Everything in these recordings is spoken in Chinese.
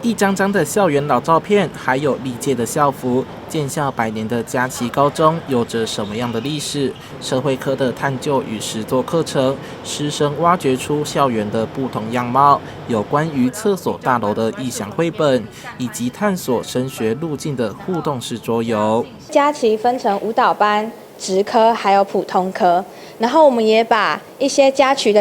一张张的校园老照片，还有历届的校服，建校100年的佳琪高中有着什么样的历史？社会科的探究与实作课程，师生挖掘出校园的不同样貌，有关于厕所大楼的异想绘本，以及探索升学路径的互动式桌游。佳琪分成舞蹈班、职科还有普通科，然后我们也把一些佳琪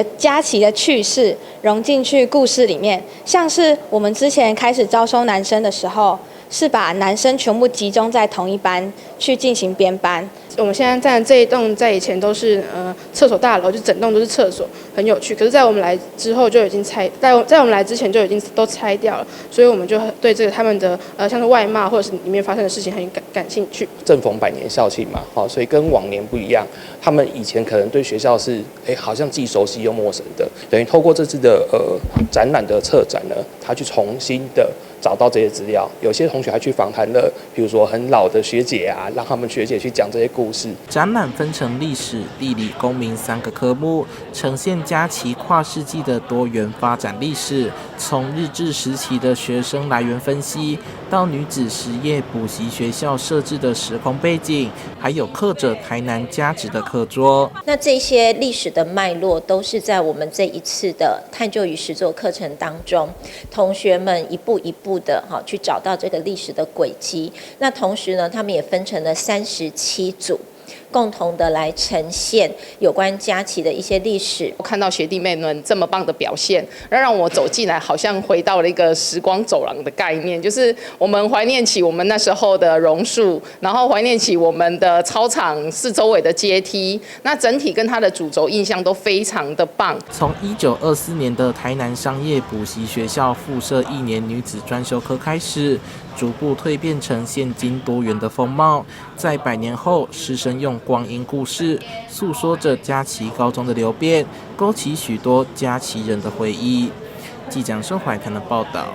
的趣事融进去故事里面，像是我们之前开始招收男生的时候，是把男生全部集中在同一班去进行编班。我们现在站的这一栋，在以前都是厕所大楼，就整栋都是厕所，很有趣。可是，在我们来之后就已经在我们来之前就已经都拆掉了，所以我们就对这个他们的像是外貌或者是里面发生的事情很感兴趣。正逢100年校庆嘛，所以跟往年不一样，他们以前可能对学校是好像既熟悉又陌生的，等于透过这次的展览的策展呢，他去重新的找到这些资料。有些同学还去访谈了，比如说很老的学姐啊，让他们学姐去讲这些故事。展览分成历史、地理、公民3个科目，呈现佳琪跨世纪的多元发展历史，从日治时期的学生来源分析，到女子实业补习学校设置的时空背景，还有刻着台南价值的课桌。那这些历史的脉络都是在我们这一次的探究与实作课程当中，同学们一步一步的去找到这个历史的轨迹。那同时呢，他们也分成了37组，共同的来呈现有关佳琪的一些历史。我看到学弟妹们这么棒的表现，让我走进来，好像回到了一个时光走廊的概念，就是我们怀念起我们那时候的榕树，然后怀念起我们的操场四周围的阶梯，那整体跟它的主轴印象都非常的棒。从1924年的台南商业补习学校附设1年女子专修科开始，逐步蜕变成现今多元的风貌。在100年后，师生用光阴故事诉说着佳琪高中的流变，勾起许多佳琪人的回忆。记者盛怀谈的报道。